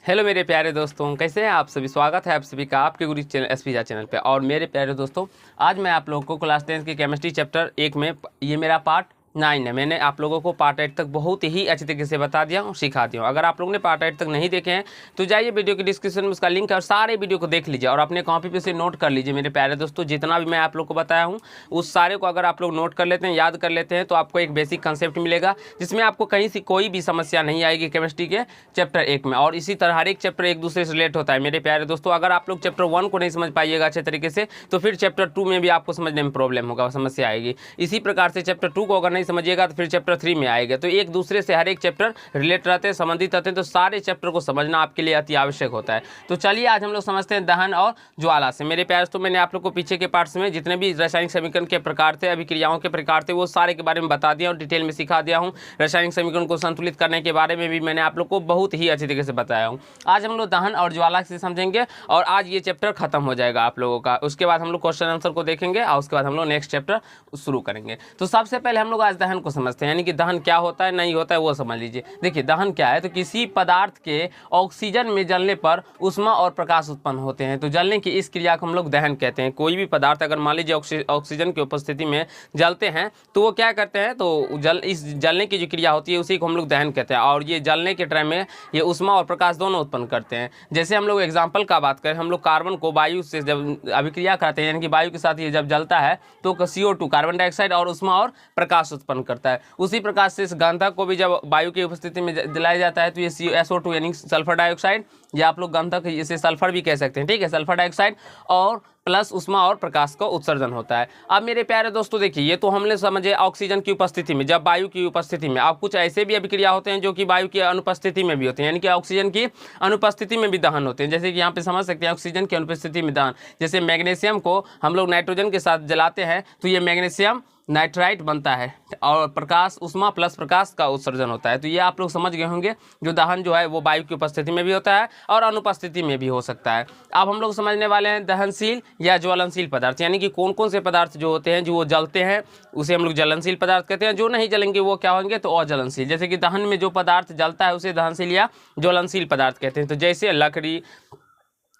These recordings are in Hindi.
हेलो मेरे प्यारे दोस्तों, कैसे हैं आप सभी। स्वागत है आप सभी का आपके गुरु चैनल एसपीजा चैनल पे। और मेरे प्यारे दोस्तों, आज मैं आप लोगों को क्लास 10 की केमिस्ट्री चैप्टर 1 में ये मेरा पार्ट 9 है। मैंने आप लोगों को पार्ट 8 तक बहुत ही अच्छे तरीके से बता दिया हूँ, सिखा दिया हूँ। अगर आप लोगों ने पार्ट 8 तक नहीं देखे हैं तो जाइए वीडियो के डिस्क्रिप्शन में उसका लिंक है और सारे वीडियो को देख लीजिए और अपने कॉपी पे से नोट कर लीजिए। मेरे प्यारे दोस्तों, जितना भी मैं आप लोग को बताया हूँ उस सारे को अगर आप लोग नोट कर लेते हैं, याद कर लेते हैं, तो आपको एक बेसिक कंसेप्ट मिलेगा जिसमें आपको कहीं से कोई भी समस्या नहीं आएगी केमिस्ट्री के चैप्टर 1 में। और इसी तरह हर एक चैप्टर एक दूसरे से रिलेट होता है। मेरे प्यारे दोस्तों, अगर आप लोग चैप्टर 1 को नहीं समझ पाइएगा अच्छे तरीके से तो फिर चैप्टर 2 में भी आपको समझने में प्रॉब्लम होगा, समस्या आएगी। इसी प्रकार से चैप्टर 2 को अगर नहीं समझिएगा तो फिर चैप्टर 3 में आएगा। तो एक दूसरे से हर एक चैप्टर रिलेट रहते हैं, संबंधित रहते हैं, तो सारे चैप्टर को समझना आपके लिए अति आवश्यक होता है। तो चलिए आज हम लोग समझते हैं दहन और ज्वाला से। मेरे प्यारे दोस्तों, मैंने आप लोग को पीछे के पार्ट्स में जितने भी रासायनिक समीकरण के प्रकार थे, अभिक्रियाओं के प्रकार थे, वो सारे के बारे में बता दिया और डिटेल में सिखा दिया हूँ। रासायनिक समीकरण को संतुलित करने के बारे में भी मैंने आप लोग को बहुत ही अच्छी तरीके से बताया हूँ। आज हम लोग दहन और ज्वाला से समझेंगे और आज ये चैप्टर खत्म हो जाएगा आप लोगों का। उसके बाद हम लोग क्वेश्चन आंसर को देखेंगे और उसके बाद हम लोग नेक्स्ट चैप्टर शुरू करेंगे। तो सबसे पहले हम लोग आज दहन को समझते हैं, यानी कि दहन क्या होता है, नहीं होता है, वो समझ लीजिए। देखिए दहन क्या है, तो किसी पदार्थ के ऑक्सीजन में जलने पर ऊष्मा और प्रकाश उत्पन्न होते हैं। तो जलने की इस क्रिया को हम लोग दहन कहते हैं। कोई भी पदार्थ अगर मान लीजिए ऑक्सीजन की उपस्थिति में जलते हैं तो वो क्या करते हैं, तो इस जलने की जो क्रिया होती है उसी को हम लोग दहन कहते हैं। और ये जलने के टाइम में ये ऊष्मा और प्रकाश दोनों उत्पन्न करते हैं। जैसे हम लोग एग्जाम्पल का बात करें, हम लोग कार्बन को वायु से जब अभिक्रिया करते हैं, यानी कि वायु के साथ ये जब जलता है तो CO2 कार्बन डाइऑक्साइड और ऊष्मा और प्रकाश उत्पन्न करता है। उसी प्रकार से इस गंधक को भी जब वायु की उपस्थिति में जलाया जाता है तो ये SO2 यानी सल्फर डाइऑक्साइड, या आप लोग गंधक इसे सल्फर भी कह सकते हैं, ठीक है, सल्फर डाइऑक्साइड और प्लस ऊष्मा और प्रकाश का उत्सर्जन होता है। अब मेरे प्यारे दोस्तों देखिए, ये तो हमने समझे ऑक्सीजन की उपस्थिति में, जब वायु की उपस्थिति में। अब कुछ ऐसे भी अभिक्रिया होते हैं जो कि वायु की अनुपस्थिति में भी होते हैं, यानी कि ऑक्सीजन की अनुपस्थिति में भी दहन होते हैं। जैसे कि यहाँ पे समझ सकते हैं ऑक्सीजन की अनुपस्थिति में दहन। जैसे मैग्नीशियम को हम लोग नाइट्रोजन के साथ जलाते हैं तो ये मैग्नीशियम नाइट्राइट बनता है और प्रकाश ऊष्मा प्लस प्रकाश का उत्सर्जन होता है। तो ये आप लोग समझ गए होंगे, जो दहन जो है वो वायु की उपस्थिति में भी होता है और अनुपस्थिति में भी हो सकता है। अब हम लोग समझने वाले हैं दहनशील या ज्वलनशील पदार्थ, यानी कि कौन कौन से पदार्थ जो होते हैं जो वो जलते हैं उसे हम लोग ज्वलनशील पदार्थ कहते हैं। जो नहीं जलेंगे वो क्या होंगे, तो अज्वलनशील। जैसे कि दहन में जो पदार्थ जलता है उसे दहनशील या ज्वलनशील पदार्थ कहते हैं। तो जैसे लकड़ी,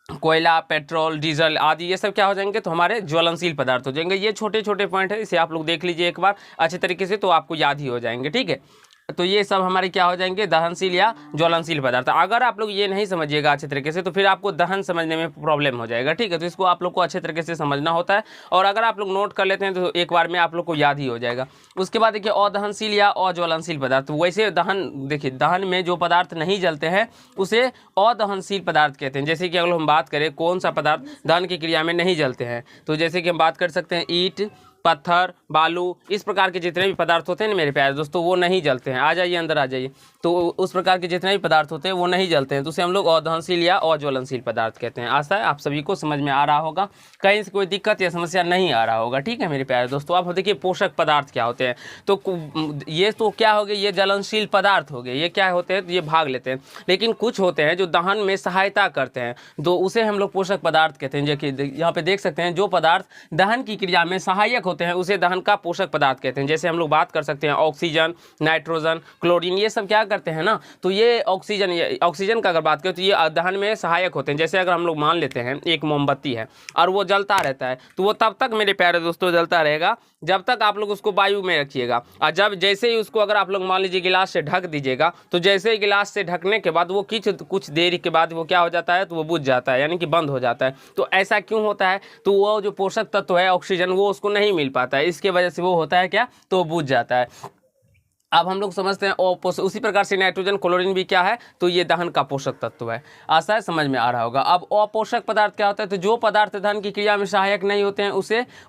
कोयला, पेट्रोल, डीजल आदि ये सब क्या हो जाएंगे, तो हमारे ज्वलनशील पदार्थ हो जाएंगे। ये छोटे छोटे पॉइंट है, इसे आप लोग देख लीजिए एक बार अच्छे तरीके से, तो आपको याद ही हो जाएंगे, ठीक है। तो ये सब हमारे क्या हो जाएंगे, दहनशील या ज्वलनशील पदार्थ। अगर आप लोग ये नहीं समझिएगा अच्छे तरीके से तो फिर आपको दहन समझने में प्रॉब्लम हो जाएगा, ठीक है। तो इसको आप लोग को अच्छे तरीके से समझना होता है और अगर आप लोग नोट कर लेते हैं तो एक बार में आप लोग को याद ही हो जाएगा। उसके बाद देखिए अदहनशील या अज्वलनशील पदार्थ। वैसे दहन, देखिए दहन में जो पदार्थ नहीं जलते हैं उसे अदहनशील पदार्थ कहते हैं। जैसे कि अगर हम बात करें कौन सा पदार्थ दहन की क्रिया में नहीं जलते हैं, तो जैसे कि हम बात कर सकते हैं ईंट, पत्थर, बालू, इस प्रकार के जितने भी पदार्थ होते हैं ना मेरे प्यारे दोस्तों, वो नहीं जलते हैं। आ जाइए अंदर आ जाइए। तो उस प्रकार के जितने भी पदार्थ होते हैं वो नहीं जलते हैं, तो उसे हम लोग अदहनशील या अज्वलनशील पदार्थ कहते हैं। आशा है आप सभी को समझ में आ रहा होगा, कहीं से कोई दिक्कत या समस्या नहीं आ रहा होगा, ठीक है मेरे प्यारे दोस्तों। अब देखिए पोषक पदार्थ क्या होते हैं, तो ये तो क्या हो गए, ये ज्वलनशील पदार्थ हो गए, ये क्या होते हैं, तो ये भाग लेते हैं। लेकिन कुछ होते हैं जो दहन में सहायता करते हैं, तो उसे हम लोग पोषक पदार्थ कहते हैं। जो कि यहाँ पे देख सकते हैं, जो पदार्थ दहन की क्रिया में सहायक होते हैं उसे दहन का पोषक पदार्थ कहते हैं। जैसे हम लोग बात कर सकते हैं ऑक्सीजन, नाइट्रोजन, क्लोरीन, ये सब क्या करते हैं ना, तो ये ऑक्सीजन का अगर बात करें तो ये दहन में सहायक होते हैं। जैसे अगर हम लोग मान लेते हैं एक मोमबत्ती है और वो जलता रहता है, तो वो तब तक मेरे प्यारे दोस्तों जलता रहेगा जब तक आप लोग उसको वायु में रखिएगा। और जब जैसे ही उसको अगर आप लोग मान लीजिए गिलास से ढक दीजिएगा, तो जैसे ही गिलास से ढकने के बाद वो कुछ देर के बाद वो क्या हो जाता है, तो वो बुझ जाता है, यानी कि बंद हो जाता है। तो ऐसा क्यों होता है, तो वो जो पोषक तत्व है ऑक्सीजन वो उसको नहीं मिल पाता है, इसके वजह से वो होता है क्या, तो बुझ जाता है। अब हम लोग समझते हैं उसी प्रकार से नाइट्रोजन, क्लोरीन भी क्या है, तो ये दहन का पोषक तत्व है। आशा है समझ में आ रहा होगा। अब अपोषक पदार्थ क्या होता है, तो जो पदार्थ दहन की क्रिया में सहायक नहीं होते हैं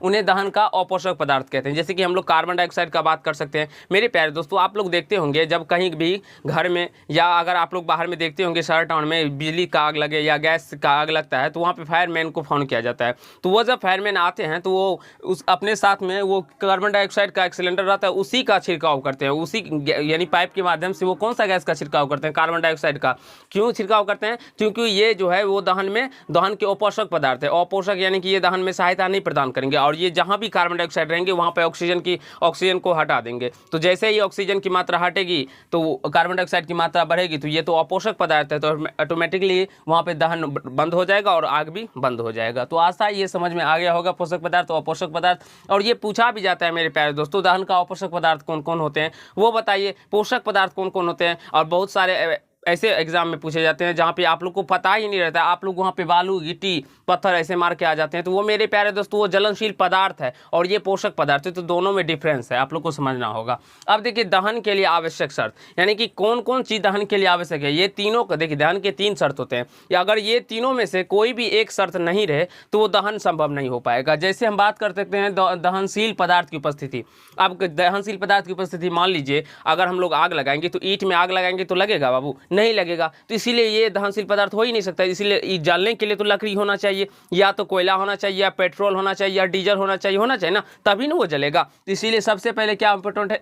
उन्हें दहन का अपोषक पदार्थ कहते हैं। जैसे कि हम लोग कार्बन डाइऑक्साइड का बात कर सकते हैं। मेरे प्यारे दोस्तों, आप लोग देखते होंगे जब कहीं भी घर में या अगर आप लोग बाहर में देखते होंगे शहर टाउन में बिजली का आग लगे या गैस का आग लगता है, तो वहाँ पर फायरमैन को फोन किया जाता है। तो वो जब फायरमैन आते हैं तो वो अपने साथ में वो कार्बन डाइऑक्साइड का एक सिलेंडर रहता है, उसी का छिड़काव करते हैं, उसी यानी पाइप के माध्यम से वो कौन सा गैस का छिड़काव करते हैं, कार्बन डाइऑक्साइड का। क्यों छिड़काव करते हैं? क्योंकि ये जो है वो दहन के अपोषक पदार्थ है। अपोषक यानी कि ये दहन में सहायता नहीं प्रदान करेंगे, और ये जहाँ भी कार्बन डाइऑक्साइड रहेंगे वहाँ पे ऑक्सीजन को हटा देंगे। तो जैसे ही ऑक्सीजन की मात्रा हटेगी तो कार्बन डाइऑक्साइड की मात्रा बढ़ेगी, तो ये तो अपोषक पदार्थ है, तो ऑटोमेटिकली वहाँ पे दहन बंद हो जाएगा और आग भी बंद हो जाएगा। तो आशा ये समझ में आ गया होगा पोषक पदार्थ और अपोषक पदार्थ। और ये पूछा भी जाता है मेरे प्यारे दोस्तों, दहन का अपोषक पदार्थ कौन कौन होते हैं वो बताइए, पोषक पदार्थ कौन कौन होते हैं। और बहुत सारे ऐसे एग्जाम में पूछे जाते हैं जहाँ पे आप लोग को पता ही नहीं रहता, आप लोग वहाँ पे बालू गिट्टी पत्थर ऐसे मार के आ जाते हैं। तो वो मेरे प्यारे दोस्तों वो जलनशील पदार्थ है और ये पोषक पदार्थ है, तो दोनों में डिफरेंस है, आप लोग को समझना होगा। अब देखिए दहन के लिए आवश्यक शर्त, यानी कि कौन कौन चीज़ दहन के लिए आवश्यक है। ये तीनों का देखिए, दहन के 3 शर्त होते हैं, या अगर ये तीनों में से कोई भी एक शर्त नहीं रहे तो वो दहन संभव नहीं हो पाएगा। जैसे हम बात कर सकते हैं दहनशील पदार्थ की उपस्थिति। अब दहनशील पदार्थ की उपस्थिति मान लीजिए अगर हम लोग आग लगाएंगे तो ईंट में आग लगाएंगे तो लगेगा बाबू? नहीं लगेगा। तो इसीलिए ये दहनशील पदार्थ हो ही नहीं सकता। इसीलिए जलने के लिए तो लकड़ी होना चाहिए, या तो कोयला होना चाहिए, या पेट्रोल होना चाहिए, या डीजल होना चाहिए ना, तभी ना वो जलेगा। तो इसीलिए सबसे पहले क्या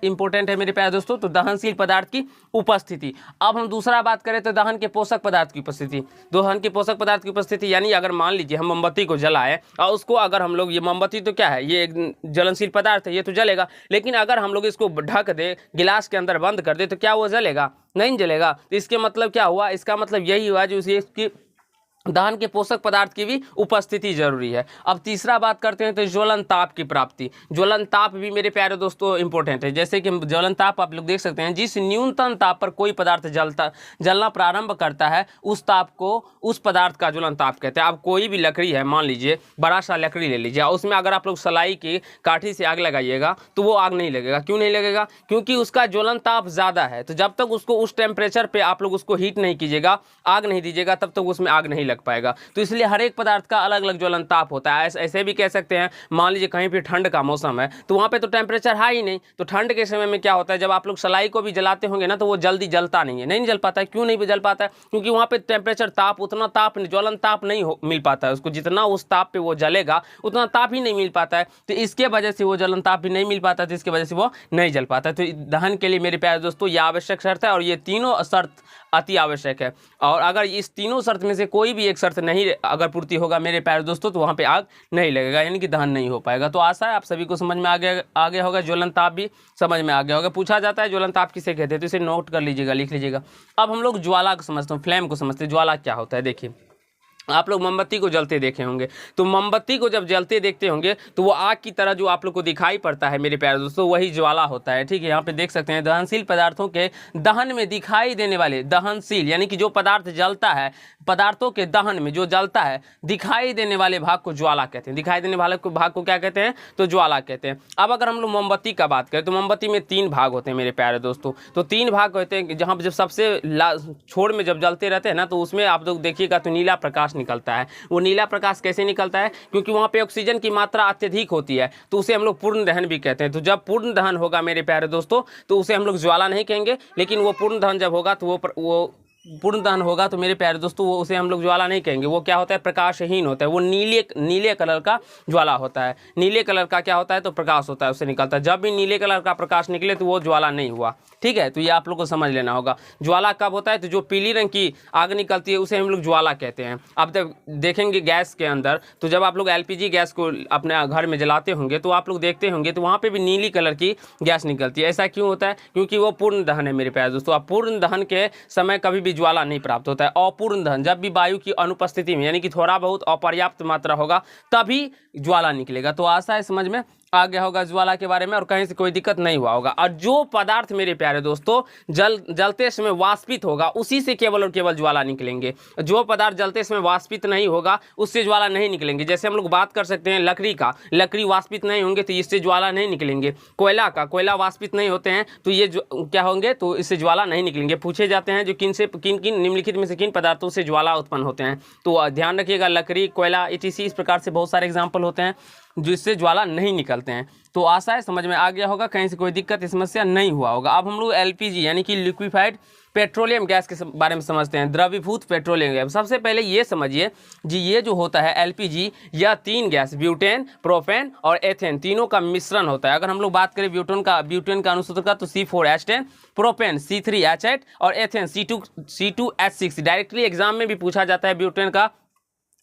इंपॉर्टेंट है मेरे प्यारे दोस्तों, तो दहनशील पदार्थ की उपस्थिति। अब हम दूसरा बात करें तो दहन के पोषक पदार्थ की उपस्थिति। दहन के पोषक पदार्थ की उपस्थिति यानी अगर मान लीजिए हम मोमबत्ती को जलाएं और उसको अगर हम लोग, ये मोमबत्ती तो क्या है, ये एक जलनशील पदार्थ है, ये तो जलेगा, लेकिन अगर हम लोग इसको ढक दे, गिलास के अंदर बंद कर दे, तो क्या वो जलेगा? नहीं जलेगा। तो इसके मतलब क्या हुआ? इसका मतलब यही हुआ जो इसकी दहन के पोषक पदार्थ की भी उपस्थिति जरूरी है। अब तीसरा बात करते हैं तो ज्वलन ताप की प्राप्ति। ज्वलन ताप भी मेरे प्यारे दोस्तों इंपॉर्टेंट है। जैसे कि ज्वलन ताप आप लोग देख सकते हैं, जिस न्यूनतम ताप पर कोई पदार्थ जलना प्रारंभ करता है उस ताप को, उस पदार्थ का ज्वलन ताप कहते हैं। अब कोई भी लकड़ी है, मान लीजिए बड़ा सा लकड़ी ले लीजिए, उसमें अगर आप लोग सलाई की काठी से आग लगाइएगा तो वो आग नहीं लगेगा। क्यों नहीं लगेगा? क्योंकि उसका ज्वलन ताप ज़्यादा है। तो जब तक उसको उस टेम्परेचर पर आप लोग उसको हीट नहीं कीजिएगा, आग नहीं दीजिएगा, तब तक उसमें आग नहीं पाएगा। तो इसलिए हर एक पदार्थ का अलग अलग ज्वलन ताप होता है। ऐसे भी कह सकते हैं, मान लीजिए कहीं पे ठंड का मौसम है तो वहाँ पे तो टेम्परेचर हाई ही नहीं, तो ठंड के समय में क्या होता है, जब आप लोग सलाई को भी जलाते होंगे ना तो वो जल्दी जलता नहीं है। नहीं जल पाता है। क्यों नहीं जल पाता है? क्योंकि वहाँ पे टेम्परेचर ताप, उतना ताप ज्वलन ताप नहीं मिल पाता है उसको, जितना उस ताप पे वो जलेगा उतना ताप ही नहीं मिल पाता है। तो इसके वजह से वो जलन ताप भी नहीं मिल पाता, तो इसकी वजह से वो नहीं जल पाता है। तो दहन के लिए मेरे प्यारे दोस्तों ये आवश्यक शर्त है, और ये तीनों शर्त अति आवश्यक है। और अगर इस तीनों शर्त में से कोई भी एक शर्त नहीं अगर पूर्ति होगा मेरे प्यारे दोस्तों, तो वहाँ पे आग नहीं लगेगा, यानी कि दहन नहीं हो पाएगा। तो आशा है आप सभी को समझ में आ गया होगा। ज्वलन ताप भी समझ में आ गया होगा। पूछा जाता है ज्वलन ताप किसे कहते हैं, तो इसे नोट कर लीजिएगा, लिख लीजिएगा। अब हम लोग ज्वाला को समझते हैं, फ्लेम को समझते हैं। ज्वाला क्या होता है? देखिए, आप लोग मोमबत्ती को जलते देखे होंगे, तो मोमबत्ती को जब जलते देखते होंगे तो वो आग की तरह जो आप लोग को दिखाई पड़ता है मेरे प्यारे दोस्तों, वही ज्वाला होता है। ठीक है, यहाँ पे देख सकते हैं दहनशील पदार्थों के दहन में दिखाई देने वाले, दहनशील यानी कि जो पदार्थ जलता है, पदार्थों के दहन में जो जलता है दिखाई देने वाले भाग को ज्वाला कहते हैं। दिखाई देने वाले भाग को क्या कहते हैं? तो ज्वाला कहते हैं। अब अगर हम लोग मोमबत्ती का बात करें तो मोमबत्ती में 3 भाग होते हैं मेरे प्यारे दोस्तों। तो 3 भाग होते हैं, जहाँ जब सबसे छोर में जब जलते रहते हैं ना, तो उसमें आप लोग देखिएगा तो नीला प्रकाश निकलता है। वो नीला प्रकाश कैसे निकलता है? क्योंकि वहाँ पे ऑक्सीजन की मात्रा अत्यधिक होती है, तो उसे हम लोग पूर्ण दहन भी कहते हैं। तो जब पूर्ण दहन होगा मेरे प्यारे दोस्तों, तो उसे हम लोग ज्वाला नहीं कहेंगे, लेकिन वो पूर्ण दहन जब होगा तो वो पूर्ण दहन होगा तो मेरे प्यारे दोस्तों वो उसे हम लोग ज्वाला नहीं कहेंगे। वो क्या होता है? प्रकाशहीन होता है। वो नीले कलर का ज्वाला होता है। नीले कलर का क्या होता है? तो प्रकाश होता है, उससे निकलता है। जब भी नीले कलर का प्रकाश निकले तो वो ज्वाला नहीं हुआ। ठीक है, तो ये आप लोग को समझ लेना होगा। ज्वाला कब होता है? तो जो पीली रंग की आग निकलती है उसे हम लोग ज्वाला कहते हैं। अब जब देखेंगे गैस के अंदर, तो जब आप लोग LPG गैस को अपने घर में जलाते होंगे तो आप लोग देखते होंगे तो वहाँ पर भी नीली कलर की गैस निकलती है। ऐसा क्यों होता है? क्योंकि वो पूर्ण दहन है मेरे प्यारे दोस्तों। अब पूर्ण दहन के समय कभी भी ज्वाला नहीं प्राप्त होता है। अपूर्ण दहन, जब भी वायु की अनुपस्थिति में, यानी कि थोड़ा बहुत अपर्याप्त मात्रा होगा तभी ज्वाला निकलेगा। तो आशा है समझ में आ गया होगा ज्वाला के बारे में, और कहीं से कोई दिक्कत नहीं हुआ होगा। और जो पदार्थ मेरे प्यारे दोस्तों जलते समय वाष्पित होगा उसी से केवल और केवल ज्वाला निकलेंगे। जो पदार्थ जलते समय वाष्पित नहीं होगा उससे ज्वाला नहीं निकलेंगे। जैसे हम लोग बात कर सकते हैं लकड़ी का, लकड़ी वाष्पित नहीं होंगे तो इससे ज्वाला नहीं निकलेंगे। कोयला का, कोयला वाष्पित नहीं होते हैं तो ये क्या होंगे? तो इससे ज्वाला नहीं निकलेंगे। पूछे जाते हैं जो किन निम्नलिखित में से किन पदार्थों से ज्वाला उत्पन्न होते हैं, तो ध्यान रखिएगा लकड़ी, कोयला, etc। इस प्रकार से बहुत सारे एग्जाम्पल होते हैं। जिससे ज्वाला नहीं निकलते हैं। तो आशा है समझ में आ गया होगा, कहीं से कोई दिक्कत समस्या नहीं हुआ होगा। अब हम लोग एलपीजी यानी कि लिक्विफाइड पेट्रोलियम गैस के बारे में समझते हैं, द्रवीभूत पेट्रोलियम गैस। सबसे पहले ये समझिए जी, ये जो होता है एलपीजी, यह 3 गैस ब्यूटेन, प्रोपेन और एथेन तीनों का मिश्रण होता है। अगर हम लोग बात करें ब्यूटेन का अनुसूत्र का, तो C4H10, प्रोपेन C3H8 और एथेन C2H6। डायरेक्टली एग्जाम में भी पूछा जाता है ब्यूटेन का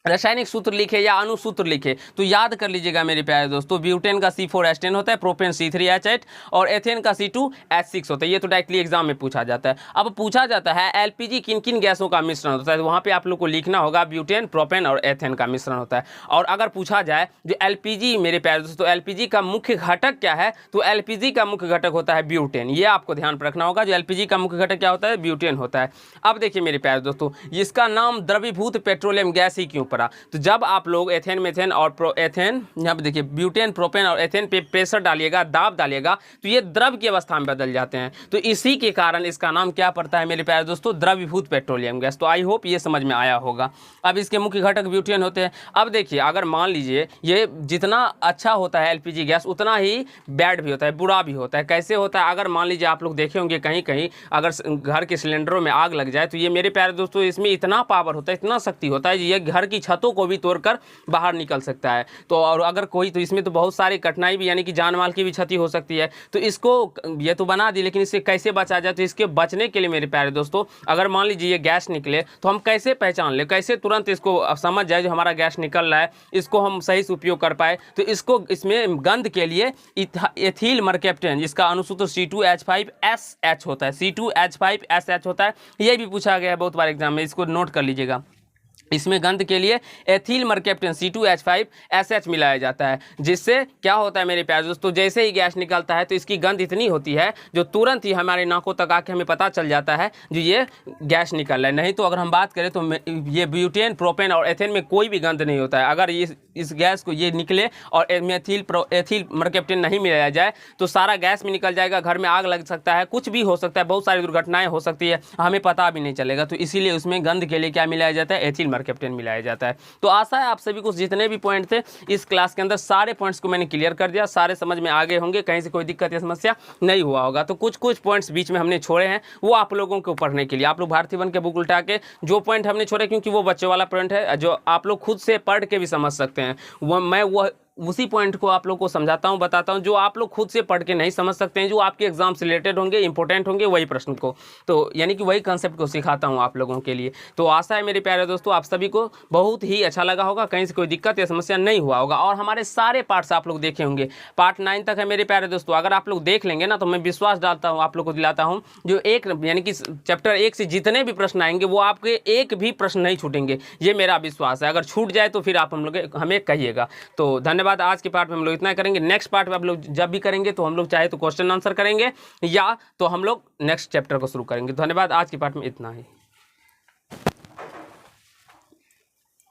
रासायनिक सूत्र लिखे या अनुसूत्र लिखे तो याद कर लीजिएगा मेरे प्यारे दोस्तों, ब्यूटेन का C4H10 होता है, प्रोपेन C3H8 और एथेन का C2H6 होता है। ये तो डायरेक्टली एग्जाम में पूछा जाता है। अब पूछा जाता है एलपीजी किन किन गैसों का मिश्रण होता है, तो वहाँ पे आप लोग को लिखना होगा ब्यूटेन, प्रोपेन और एथेन का मिश्रण होता है। और अगर पूछा जाए जो एलपीजी मेरे प्यारे दोस्तों, एलपीजी का मुख्य घटक क्या है, तो एलपीजी का मुख्य घटक होता है ब्यूटेन। ये आपको ध्यान रखना होगा, जो एलपीजी का मुख्य घटक क्या होता है, ब्यूटेन होता है। अब देखिए मेरे प्यारे दोस्तों, इसका नाम द्रवीभूत पेट्रोलियम गैस ही क्यों पड़ा, तो जब आप लोग एथेन, मेथेन और एथेन, यहाँ पे देखिए ब्यूटेन, प्रोपेन और एथेन पे प्रेशर डालिएगा, दाब डालिएगा, तो ये द्रव की अवस्था में बदल जाते हैं। तो इसी के कारण इसका नाम क्या पड़ता है मेरे प्यारे दोस्तों, द्रवीभूत पेट्रोलियम गैस। तो आई होप ये समझ में आया होगा। अब इसके मुख्य घटक ब्यूटेन होते हैं। अब देखिए, अगर मान लीजिए ये जितना अच्छा होता है एलपीजी गैस, उतना ही बैड भी होता है, बुरा भी होता है। कैसे होता है, अगर मान लीजिए आप लोग देखे होंगे कहीं कहीं अगर घर के सिलेंडरों में आग लग जाए, तो ये मेरे प्यारे दोस्तों इसमें इतना पावर होता है, इतना शक्ति होता है, ये घर की छतों को भी तोड़कर बाहर निकल सकता है। तो और अगर कोई, तो इसमें तो बहुत सारी कठिनाई भी यानी कि जान माल की भी क्षति हो सकती है। तो इसको ये तो बना दी, लेकिन इससे कैसे बचा जाए, तो इसके बचने के लिए मेरे प्यारे दोस्तों, अगर मान लीजिए ये गैस निकले तो हम कैसे पहचान ले, कैसे तुरंत इसको समझ जाए जो हमारा गैस निकल रहा है, इसको हम सही से उपयोग कर पाए। तो इसको इसमें गंध के लिए एथिल मर्केप्टेन, जिसका अनुसूत्र C2H5SH होता है, C2H5SH होता है। ये भी पूछा गया है बहुत बार एग्जाम में, इसको नोट कर लीजिएगा। इसमें गंध के लिए एथिल मर्केप्टेन C2H5SH मिलाया जाता है, जिससे क्या होता है मेरे प्यारे दोस्तों, जैसे ही गैस निकलता है तो इसकी गंध इतनी होती है जो तुरंत ही हमारे नाकों तक आके हमें पता चल जाता है जो ये गैस निकल रहा है। नहीं तो अगर हम बात करें तो ये ब्यूटेन, प्रोपेन और एथेन में कोई भी गंध नहीं होता है। अगर इस गैस को ये निकले और एथिल मर्केप्टेन नहीं मिलाया जाए तो सारा गैस में निकल जाएगा, घर में आग लग सकता है, कुछ भी हो सकता है, बहुत सारी दुर्घटनाएं हो सकती है, हमें पता भी नहीं चलेगा। तो इसीलिए उसमें गंध के लिए क्या मिलाया जाता है, एथिल मर्केप्टेन मिलाया जाता है। तो आशा है आप सभी को जितने भी पॉइंट थे इस क्लास के अंदर सारे पॉइंट्स को मैंने क्लियर कर दिया, सारे समझ में आ गए होंगे, कहीं से कोई दिक्कत या समस्या नहीं हुआ होगा। तो कुछ कुछ पॉइंट्स बीच में हमने छोड़े हैं, वो आप लोगों को पढ़ने के लिए, आप लोग भारतीय वन के बुक उल्टा के जो पॉइंट हमने छोड़े, क्योंकि वो बच्चों वाला पॉइंट है जो आप लोग खुद से पढ़ के भी समझ सकते हैं, वो उसी पॉइंट को आप लोग को समझाता हूं, बताता हूं, जो आप लोग खुद से पढ़ के नहीं समझ सकते हैं, जो आपके एग्जाम से रिलेटेड होंगे, इंपॉर्टेंट होंगे, वही प्रश्न को, तो यानी कि वही कंसेप्ट को सिखाता हूं आप लोगों के लिए। तो आशा है मेरे प्यारे दोस्तों आप सभी को बहुत ही अच्छा लगा होगा, कहीं से कोई दिक्कत या समस्या नहीं हुआ होगा। और हमारे सारे पार्ट्स आप लोग देखे होंगे, पार्ट 9 तक है मेरे प्यारे दोस्तों। अगर आप लोग देख लेंगे ना, तो मैं विश्वास डालता हूँ, आप लोग को दिलाता हूँ, जो एक यानी कि चैप्टर 1 से जितने भी प्रश्न आएंगे वो आपके एक भी प्रश्न नहीं छूटेंगे, ये मेरा विश्वास है। अगर छूट जाए तो फिर आप हम लोग हमें कहिएगा। तो धन्यवाद। आज के पार्ट में हम लोग इतना करेंगे। नेक्स्ट पार्ट में आप लोग जब भी करेंगे तो हम लोग चाहे तो क्वेश्चन आंसर करेंगे, या तो हम लोग नेक्स्ट चैप्टर को शुरू करेंगे। धन्यवाद। आज के पार्ट में इतना ही।